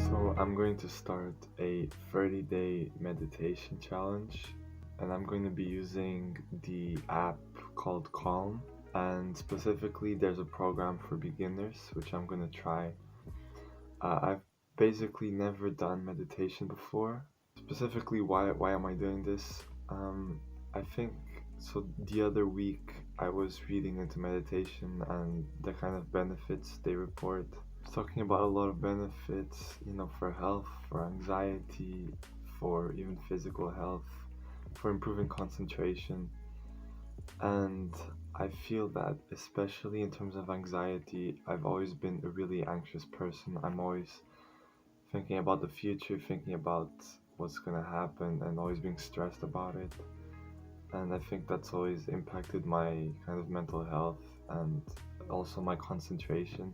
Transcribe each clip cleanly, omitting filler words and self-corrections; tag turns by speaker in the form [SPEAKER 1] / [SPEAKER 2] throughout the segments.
[SPEAKER 1] So I'm going to start a 30-day meditation challenge, and I'm going to be using the app called Calm, and specifically there's a program for beginners which I'm going to try. I've basically never done meditation before. Specifically, why am I doing this? I think so. The other week I was reading into meditation and the kind of benefits they report. It's talking about a lot of benefits, for health, for anxiety, for even physical health, for improving concentration. And I feel that, especially in terms of anxiety, I've always been a really anxious person. I'm always thinking about the future, thinking about what's gonna happen, and always being stressed about it. And I think that's always impacted my kind of mental health and also my concentration.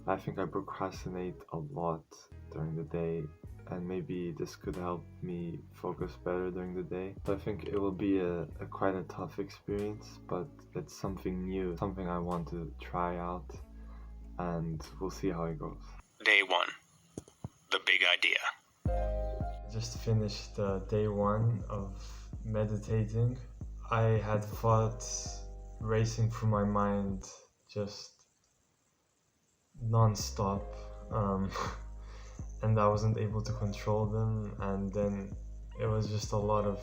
[SPEAKER 1] I think I procrastinate a lot during the day, and maybe this could help me focus better during the day. So I think it will be a quite a tough experience, but it's something new, something I want to try out, and we'll see how it goes.
[SPEAKER 2] Day 1. The big idea.
[SPEAKER 3] Just finished day 1 of meditating. I had thoughts racing through my mind just non-stop, and I wasn't able to control them, and then it was just a lot of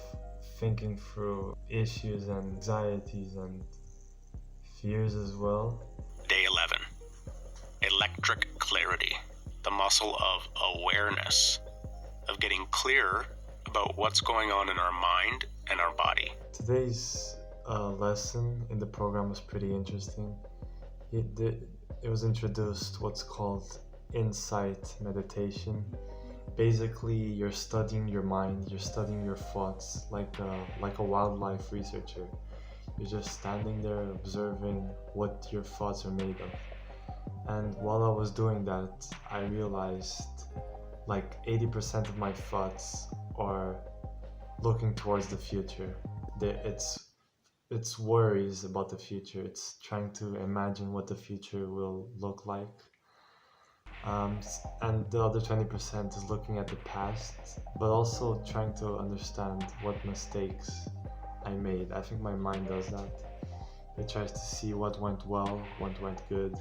[SPEAKER 3] thinking through issues and anxieties and fears as well.
[SPEAKER 2] Day 11. Electric clarity. The muscle of awareness, of getting clear about what's going on in our mind and our body.
[SPEAKER 3] Today's lesson in the program was pretty interesting. It was introduced what's called insight meditation. Basically, you're studying your mind, you're studying your thoughts like a wildlife researcher. You're just standing there observing what your thoughts are made of. And while I was doing that, I realized like 80% of my thoughts are looking towards the future. It's worries about the future. It's trying to imagine what the future will look like. And the other 20% is looking at the past, but also trying to understand what mistakes I made. I think my mind does that. It tries to see what went well, what went good,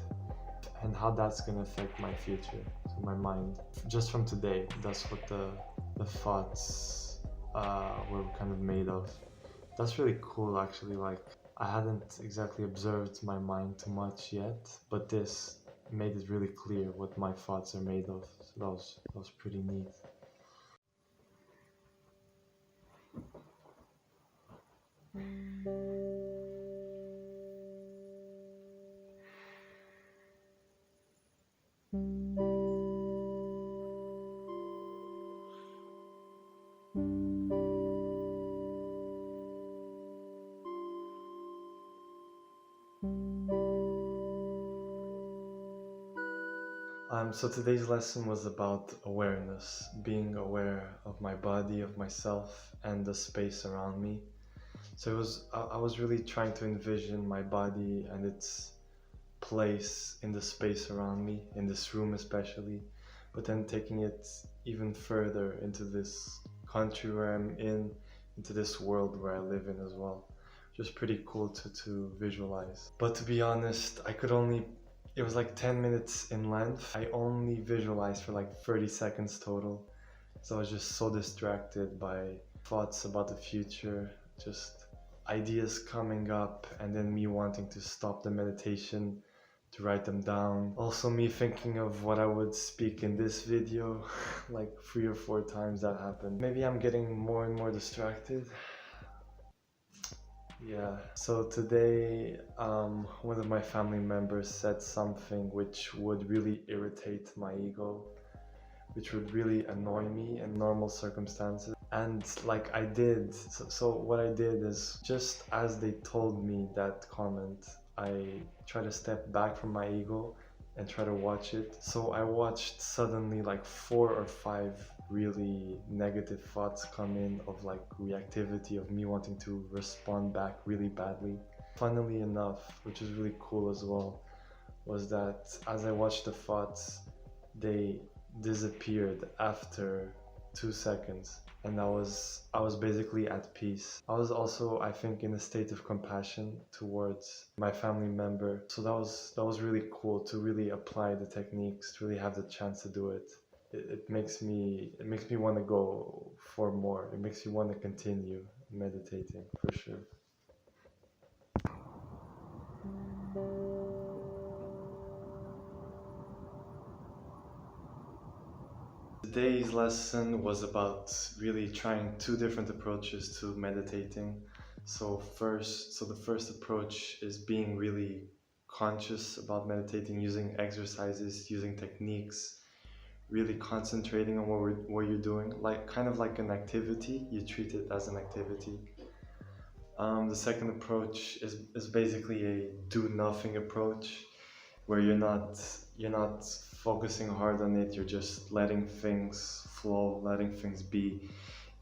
[SPEAKER 3] and how that's going to affect my future. So my mind, just from today, that's what the thoughts were kind of made of. That's really cool, actually. Like, I hadn't exactly observed my mind too much yet, but this made it really clear what my thoughts are made of. So that was pretty neat. So today's lesson was about awareness, being aware of my body, of myself, and the space around me. So I was really trying to envision my body and its place in the space around me, in this room especially, but then taking it even further into this country where I'm in, into this world where I live in as well. Just pretty cool to visualize. But to be honest, it was like 10 minutes in length. I only visualized for like 30 seconds total. So I was just so distracted by thoughts about the future, just ideas coming up, and then me wanting to stop the meditation to write them down. Also me thinking of what I would speak in this video, like 3 or 4 times that happened. Maybe I'm getting more and more distracted. Yeah, so today one of my family members said something which would really irritate my ego, which would really annoy me in normal circumstances. And like I did, so what I did is, just as they told me that comment, I try to step back from my ego and try to watch it. So I watched suddenly like 4 or 5 really negative thoughts come in, of like reactivity, of me wanting to respond back really badly. Funnily enough, which is really cool as well, was that as I watched the thoughts, they disappeared after 2 seconds, and I was basically at peace. I was also, I think, in a state of compassion towards my family member. So that was really cool to really apply the techniques, to really have the chance to do it. It makes me want to go for more. It makes me want to continue meditating for sure. Today's lesson was about really trying two different approaches to meditating. So the first approach is being really conscious about meditating, using exercises, using techniques, really concentrating on what you're doing, like kind of like an activity. You treat it as an activity. The second approach is basically a do nothing approach, where you're not focusing hard on it. You're just letting things flow, letting things be.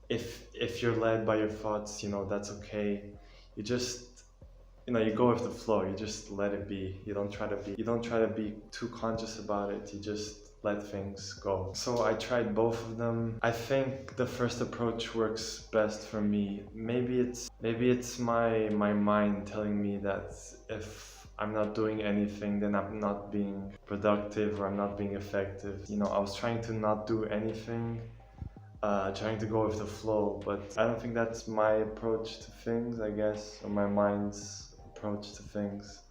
[SPEAKER 3] If you're led by your thoughts, that's okay. You just you go with the flow. You just let it be. You don't try to be too conscious about it. You just let things go. So I tried both of them. I think the first approach works best for me. Maybe it's my mind telling me that if I'm not doing anything, then I'm not being productive or I'm not being effective. I was trying to not do anything, trying to go with the flow, but I don't think that's my approach to things, I guess, or my mind's approach to things.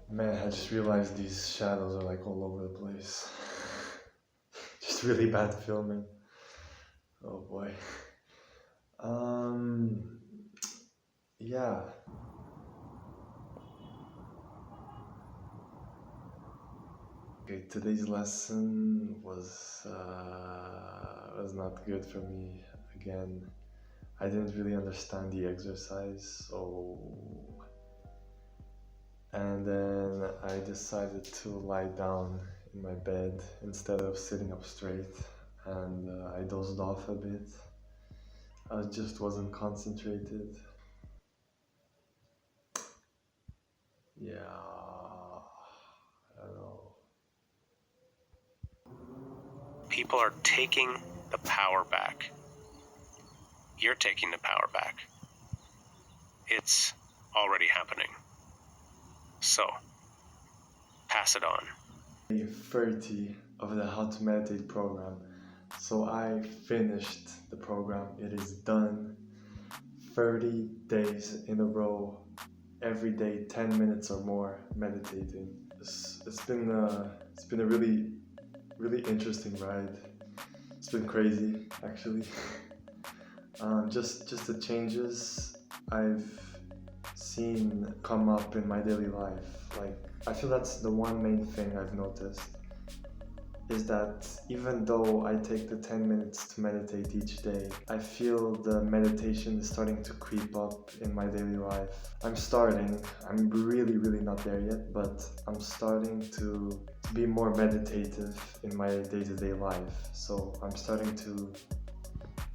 [SPEAKER 3] Man, I just realized these shadows are like all over the place. Just really bad filming. Oh boy. Yeah. Okay, today's lesson was not good for me. Again, I didn't really understand the exercise, and then I decided to lie down in my bed instead of sitting up straight, and I dozed off a bit. I just wasn't concentrated. Yeah, I don't know.
[SPEAKER 2] People are taking the power back. You're taking the power back. It's already happening. So, pass it on.
[SPEAKER 3] Day 30 of the How to Meditate program. So I finished the program. It is done. 30 days in a row, every day 10 minutes or more meditating. It's been a really interesting ride. It's been crazy actually. Just the changes I've seen come up in my daily life. Like, I feel that's the one main thing I've noticed, is that even though I take the 10 minutes to meditate each day, I feel the meditation is starting to creep up in my daily life. I'm really not there yet, but I'm starting to be more meditative in my day-to-day life. So I'm starting to,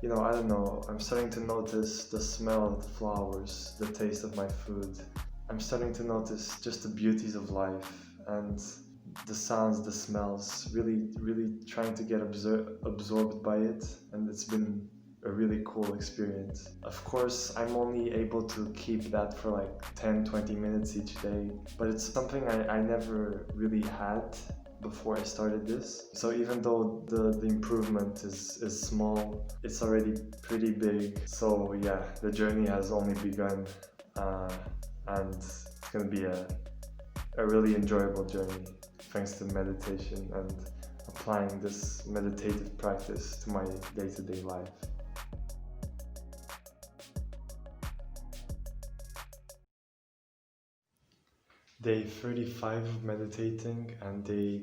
[SPEAKER 3] I don't know, I'm starting to notice the smell of the flowers, the taste of my food. I'm starting to notice just the beauties of life and the sounds, the smells, really trying to get absorbed by it, and it's been a really cool experience. Of course, I'm only able to keep that for like 10-20 minutes each day, but it's something I never really had before I started this. So even though the improvement is small, it's already pretty big. So yeah, the journey has only begun, and it's gonna be a really enjoyable journey thanks to meditation and applying this meditative practice to my day-to-day life. Day 35 of meditating and day